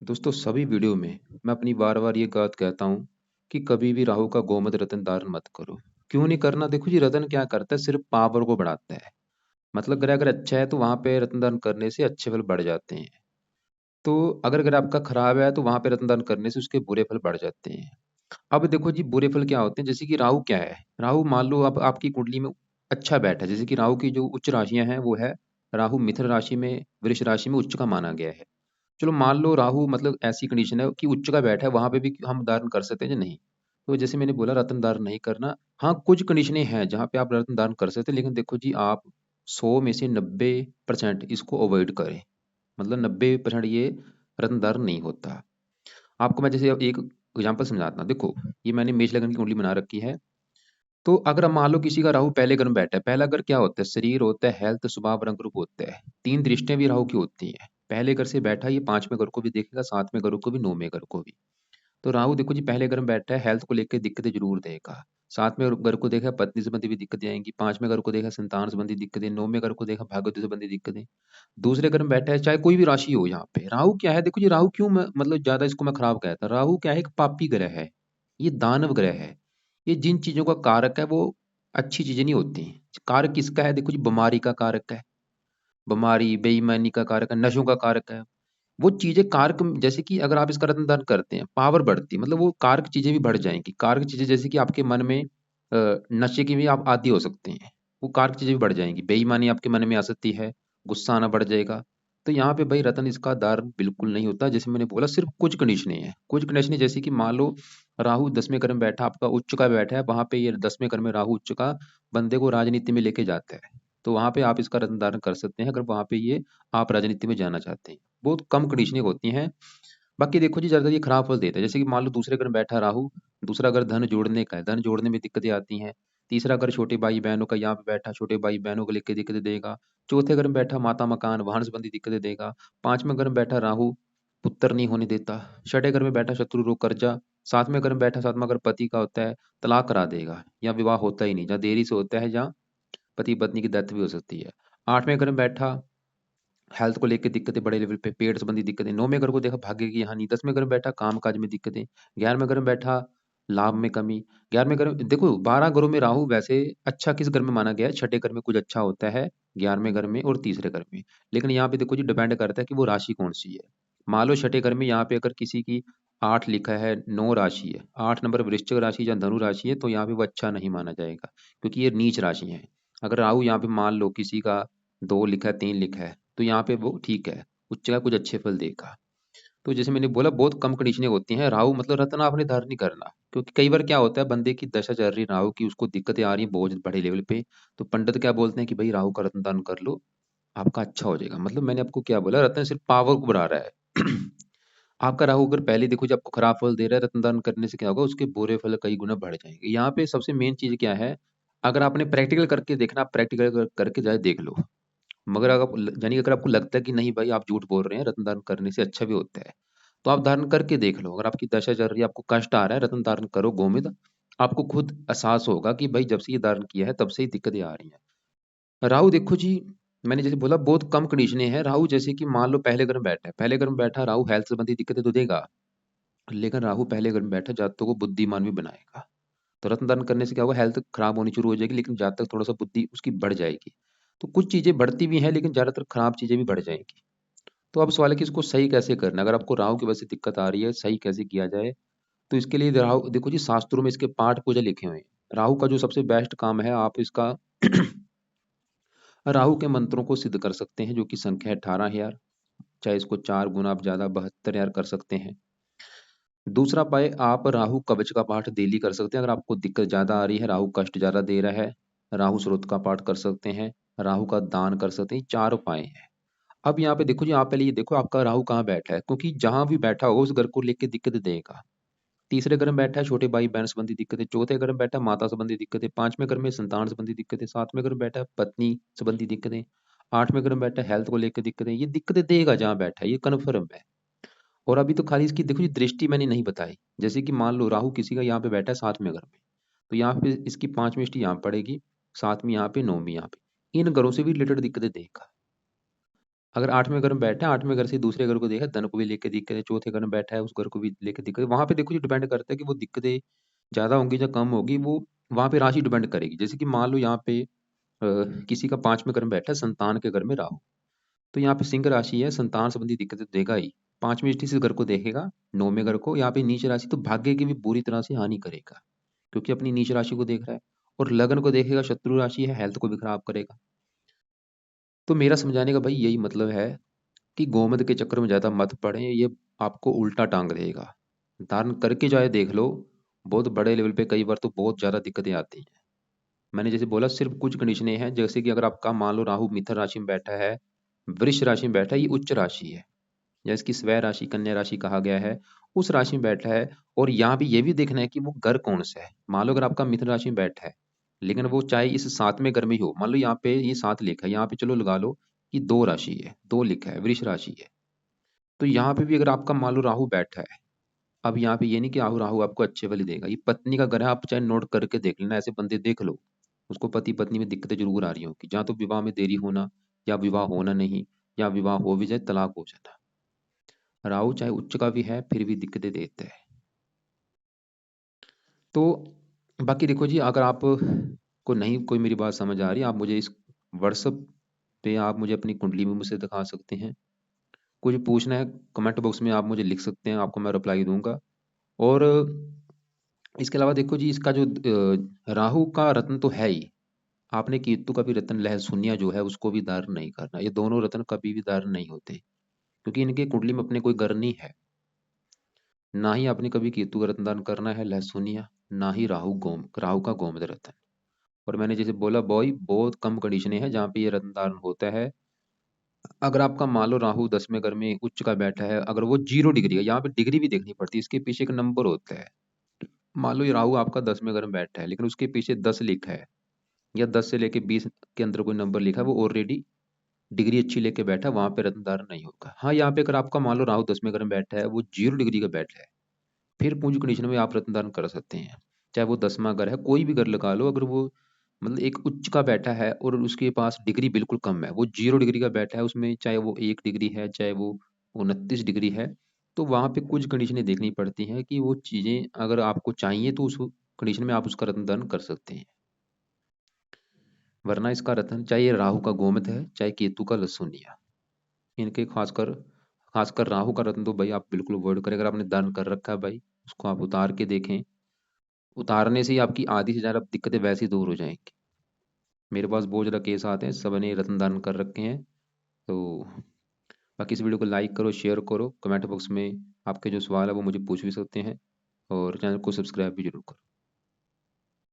दोस्तों सभी वीडियो में मैं अपनी बार-बार ये बात कहता हूँ कि कभी भी राहु का गोमत रत्न धारण मत करो। क्यों नहीं करना? देखो जी रत्न क्या करता है सिर्फ़ पावर को बढ़ाता है। मतलब ग्रह अगर अच्छा है तो वहाँ पे रत्न दान करने से अच्छे फल बढ़ जाते हैं। तो अगर ग्रह आपका खराब है तो वहाँ पे रत्न दान करने से उसके बुरे फल बढ़ जाते हैं। अब देखो जी बुरे फल क्या होते हैं जैसे कि राहु क्या है? राहु मान लो अब आपकी कुंडली में अच्छा बैठा है जैसे कि राहु की जो उच्च राशियाँ हैं वो है राहु मिथुन राशि में, वृष राशि में उच्च का माना गया है। चलो मान लो राहु मतलब ऐसी कंडीशन है कि उच्च का बैठा है वहां पे भी हम धारण कर सकते हैं या नहीं। तो जैसे मैंने बोला रत्न धारण नहीं करना। हाँ कुछ कंडीशनें हैं जहाँ पे आप रत्न धारण कर सकते हैं लेकिन देखो जी आप 100 में से 90% इसको अवॉइड करें। मतलब 90% ये रत्न धारण नहीं होता। आपको मैं जैसे अब एक एग्जाम्पल समझाता हूँ। देखो ये मैंने मेष लग्न की कुंडली बना रखी है। तो अगर हम मान लो किसी का राहु पहले घर में बैठा है, पहला घर क्या होता है? शरीर होता है, हेल्थ, स्वभाव, रंग रूप होता है। तीन दृष्टियां भी राहु की होती हैं। पहले घर से बैठा ये पांचवें घर को भी देखेगा, सातवें घर को भी, नौवें घर को भी। तो राहु देखो जी पहले घर में बैठा है, हेल्थ को लेकर दिक्कतें जरूर देगा। सातवें घर को देखा पत्नी संबंधी भी दिक्कतें आएंगी, पांचवें घर को देखा संतान संबंधी दिक्कतें, नौवें घर को देखा भाग्य संबंधी दिक्कतें। दूसरे घर में बैठा है चाहे कोई भी राशि हो, यहाँ पे राहु क्या है? देखो जी राहु क्यों मतलब ज्यादा इसको मैं खराब कहता, राहु क्या है? एक पापी ग्रह है। ये दानव ग्रह है। ये जिन चीजों का कारक है वो अच्छी चीजें नहीं होती। कारक किसका है? देखो जी बीमारी का कारक है। बीमारी, बेईमानी का कारक है, नशों का कारक है। वो चीजें कारक जैसे कि अगर आप इसका रत्न दान करते हैं पावर बढ़ती है, मतलब वो कारक चीजें भी बढ़ जाएंगी। कारक चीजें जैसे कि आपके मन में नशे की भी आप आदी हो सकते हैं। वो कारक चीजें भी बढ़ जाएंगी। बेईमानी आपके मन में आ सकती है, गुस्सा आना बढ़ जाएगा। तो यहाँ पे भाई रत्न इसका दान बिल्कुल नहीं होता। जैसे मैंने बोला सिर्फ कुछ कंडीशनें हैं, कुछ कंडीशनें जैसे कि मान लो राहु 10वें घर में बैठा, आपका उच्च का बैठा है, वहां पे ये 10वें घर में राहु उच्च का बंदे को राजनीति में लेके जाता है। तो वहां पे आप इसका रत्न धारण कर सकते हैं अगर वहां पे ये आप राजनीति में जाना चाहते हैं। बहुत कम कंडीशनिंग होती हैं। बाकी देखो जी ज़्यादातर ये खराब फल देता है। जैसे कि मान लो दूसरे घर में बैठा राहु, दूसरा घर धन जोड़ने का है, धन जोड़ने में दिक्कतें आती हैं। तीसरा घर छोटे भाई बहनों का, यहाँ पे बैठा छोटे भाई बहनों को लेकर दिक्कतें देगा। चौथे घर में बैठा माता मकान वाहन संबंधी दिक्कतें देगा। पांचवें घर में बैठा राहु पुत्र नहीं होने देता। छठे घर में बैठा शत्रु रोग कर्जा। सातवें घर में बैठा सातवां घर पति का होता है, तलाक करा देगा या विवाह होता ही नहीं। जहाँ देरी से होता है जहाँ पति पत्नी की डेथ भी हो सकती है। आठवें घर में बैठा हेल्थ को लेके दिक्कतें बड़े लेवल पे, पेट संबंधी दिक्कतें। नौवें घर को देखा भाग्य की हानि। 10वें घर में बैठा काम काज में दिक्कतें। 11वें घर में बैठा लाभ में कमी। 11वें घर में देखो 12 घरों में राहु वैसे अच्छा किस घर में माना गया है? छठे घर में कुछ अच्छा होता है, 11वें घर में और तीसरे घर में। लेकिन यहाँ पे देखो जी डिपेंड करता है कि वो राशि कौन सी है। मान लो छठे घर में यहाँ पे अगर किसी की 8 लिखा है, 9 राशि है, 8 नंबर वृश्चिक राशि या धनु राशि है, तो यहाँ पे वो अच्छा नहीं माना जाएगा क्योंकि ये नीच राशि है। अगर राहु यहाँ पे मान लो किसी का 2 लिखा है, 3 लिखा है, तो यहाँ पे वो ठीक है, उच्च का कुछ अच्छे फल देगा। तो जैसे मैंने बोला बहुत कम कंडीशनें होती हैं। राहु मतलब रत्न आपने धारण नहीं करना, क्योंकि कई बार क्या होता है बंदे की दशा चल रही है राहु की, उसको दिक्कतें आ रही हैं बहुत बड़े लेवल पे। तो पंडित क्या बोलते हैं कि भाई राहु का रत्न दान कर लो, आपका अच्छा हो जाएगा। मतलब मैंने आपको क्या बोला, रत्न सिर्फ पावर को बढ़ा रहा है। आपका राहु अगर पहले देखो जब आपको खराब फल दे रहा है, रत्न दान करने से क्या होगा, उसके बुरे फल कई गुना बढ़ जाएंगे। यहाँ पे सबसे मेन चीज क्या है, अगर आपने प्रैक्टिकल करके देखना, आप प्रैक्टिकल करके जाए देख लो। मगर अगर यानी अगर आपको लगता है कि नहीं भाई आप झूठ बोल रहे हैं, रत्न दान करने से अच्छा भी होता है, तो आप धारण करके देख लो। अगर आपकी दशा चल रही है, आपको कष्ट आ रहा है, रत्न धारण करो गोमिद। आपको खुद एहसास होगा कि भाई जब से ये धारण किया है तब से ही दिक्कतें आ रही हैं। राहु देखो जी मैंने जैसे बोला बहुत कम कंडीशनें हैं। राहु जैसे कि मान लो पहले घर में बैठा है, पहले घर में बैठा राहु हेल्थ संबंधी दिक्कतें तो देगा, लेकिन राहु पहले घर में बैठा जातकों को बुद्धिमान भी बनाएगा। तो रत्न दान करने से क्या होगा, हेल्थ खराब होनी शुरू हो जाएगी, लेकिन जातक थोड़ा सा बुद्धि उसकी बढ़ जाएगी। तो कुछ चीजें बढ़ती भी हैं लेकिन ज्यादातर खराब चीजें भी बढ़ जाएंगी। तो अब सवाल है कि इसको सही कैसे करना है? अगर आपको राहु की वजह से दिक्कत आ रही है, सही कैसे किया जाए? तो इसके लिए राहु देखो जी शास्त्रों में इसके पाठ पूजा लिखे हुए हैं। राहु का जो सबसे बेस्ट काम है, आप इसका राहु के मंत्रों को सिद्ध कर सकते हैं, जो कि संख्या है 18,000। चाहे इसको 4 गुना आप ज्यादा 72,000 कर सकते हैं। दूसरा पाए आप राहु कवच का पाठ डेली कर सकते हैं। अगर आपको दिक्कत ज्यादा आ रही है, राहु कष्ट ज्यादा दे रहा है, राहु स्रोत का पाठ कर सकते हैं, राहु का दान कर सकते हैं। 4 उपाय हैं। अब यहाँ पे देखो जी, आप पहले ये देखो आपका राहु कहाँ बैठा है, क्योंकि जहां भी बैठा होगा उस घर को लेके दिक्कत देगा। तीसरे घर में बैठा है छोटे भाई बहन संबंधी दिक्कतें, चौथे घर में बैठा है माता संबंधी दिक्कतें, पांचवें घर में संतान संबंधी दिक्कतें, सातवें घर में बैठा है पत्नी संबंधी दिक्कतें, आठवें घर में बैठा है हेल्थ को लेकर दिक्कतें। ये दिक्कतें देगा जहां बैठा है, ये कन्फर्म है। और अभी तो खाली इसकी देखो जी दृष्टि मैंने नहीं बताई। जैसे कि मान लो राहु किसी का यहाँ पे बैठा है 7वें घर में, तो यहाँ पे इसकी 5वीं दृष्टि यहाँ पड़ेगी, 7वीं यहाँ पे, 9वीं यहाँ पे। इन घरों से भी रिलेटेड दिक्कतें देगा। अगर 8वें घर में बैठा है, 8वें घर से दूसरे घर को देखा, धन को भी लेके दिक्कत है, चौथे घर में बैठा है, उस घर को भी लेके दिक्कत है। वहाँ पे देखो, ये डिपेंड करता है कि वो दिक्कतें ज़्यादा होंगी या कम होगी, वो वहाँ पे राशि डिपेंड करेगी। जैसे कि मान लो यहाँ पे किसी का 5वें घर में बैठा है, संतान के घर में राहु, तो यहाँ पे सिंह राशि है, संतान संबंधी दिक्कतें तो देगा ही। 5वीं दृष्टि से घर को देखेगा, 9वें घर को, यहाँ पे नीच राशि तो भाग्य की भी बुरी तरह से हानि करेगा, क्योंकि अपनी नीच राशि को देख रहा है। और लगन को देखेगा, शत्रु राशि है, हेल्थ को भी खराब करेगा। तो मेरा समझाने का भाई यही मतलब है कि गोमद के चक्कर में ज़्यादा मत पड़े, ये आपको उल्टा टांग देगा। धारण करके चाहे देख लो, बहुत बड़े लेवल पे कई बार तो बहुत ज़्यादा दिक्कतें आती हैं। मैंने जैसे बोला, सिर्फ कुछ कंडीशनें हैं, जैसे कि अगर आपका मान लो राहु मिथुन राशि में बैठा है, वृष राशि में बैठा है, ये उच्च राशि है, या इसकी स्वय राशि कन्या राशि कहा गया है, उस राशि में बैठा है। और यहाँ भी ये भी देखना है कि वो घर कौन सा है। मान लो अगर आपका मिथुन राशि में बैठा है, लेकिन वो चाहे इस 7वें घर में ही हो, मान लो यहाँ पे ये 7 लिखा है, यहाँ पे चलो लगा लो कि 2 राशि है, 2 लिखा है, वृष राशि है, तो यहाँ पे भी अगर आपका मान लो राहु बैठा है, अब यहाँ पे ये नहीं कि राहु राहु आपको अच्छे वाली देगा, ये पत्नी का घर है, आप चाहे नोट करके देख लेना, ऐसे बंदे देख लो, उसको पति पत्नी में दिक्कतें जरूर आ रही होंगी, जहाँ तो विवाह में देरी होना, या विवाह होना नहीं, या विवाह हो भी जाए तलाक हो जाना। राहु चाहे उच्च का भी है, फिर भी दिक्कतें देता है। तो बाकी देखो जी, अगर आप को नहीं कोई मेरी बात समझ आ रही, आप मुझे इस व्हाट्सअप पे आप मुझे अपनी कुंडली में मुझसे दिखा सकते हैं। कुछ पूछना है, कमेंट बॉक्स में आप मुझे लिख सकते हैं, आपको मैं रिप्लाई दूंगा। और इसके अलावा देखो जी, इसका जो राहु का रत्न तो है ही, आपने केतु का भी रत्न लहसुनिया जो है उसको भी धारण नहीं करना। ये दोनों रत्न कभी भी धारण नहीं होते, क्योंकि इनके कुंडली में अपने कोई घर नहीं है। ना ही आपने कभी केतु का रत्न दान करना है लहसुनिया, ना ही राहु का गोमद रत्न। और मैंने जैसे बोला बॉय, बहुत कम कंडीशनें हैं जहाँ पे ये रत्न दान होता है। अगर आपका मान लो राहु 10वें घर में उच्च का बैठा है, अगर वो 0 डिग्री है, यहाँ पे डिग्री भी देखनी पड़ती है, इसके पीछे एक नंबर होता है। मान लो ये राहु आपका 10वें घर में बैठा है, लेकिन उसके पीछे 10 लिखा है, या 10 से लेके 20 के अंदर कोई नंबर लिखा है, वो ऑलरेडी डिग्री अच्छी लेके बैठा है, वहां पे रत्न धारण नहीं होगा। हाँ, यहाँ पे अगर आपका मान लो राहु 10वें घर में बैठा है, वो 0 डिग्री का बैठा है, फिर पूंजी कंडीशन में आप रत्न धारण कर सकते हैं। चाहे वो 10वां घर है, कोई भी घर लगा लो, अगर वो मतलब एक उच्च का बैठा है और उसके पास डिग्री बिल्कुल कम है, वो 0 डिग्री का बैठा है, उसमें चाहे वो 1 डिग्री है, चाहे वो 29 डिग्री है, तो वहां पे कुछ कंडीशनें देखनी पड़ती हैं कि वो चीजें अगर आपको चाहिए तो उस कंडीशन में आप उसका रत्न दान कर सकते हैं। वरना इसका रत्न, चाहे ये राहु का गोमत है, चाहे केतु का लहसुनिया, इनके खासकर खासकर राहु का रत्न तो भाई आप बिल्कुल अवॉइड करें। अगर आपने दान कर रखा है भाई, उसको आप उतार के देखें, उतारने से ही आपकी आधी से ज़्यादा दिक्कतें वैसे ही दूर हो जाएंगी। मेरे पास बहुत ज़्यादा केस आते हैं, सब ने रत्न दान कर रखे हैं। तो बाकी इस वीडियो को लाइक करो, शेयर करो, कमेंट बॉक्स में आपके जो सवाल है वो मुझे पूछ भी सकते हैं, और चैनल को सब्सक्राइब भी जरूर करो।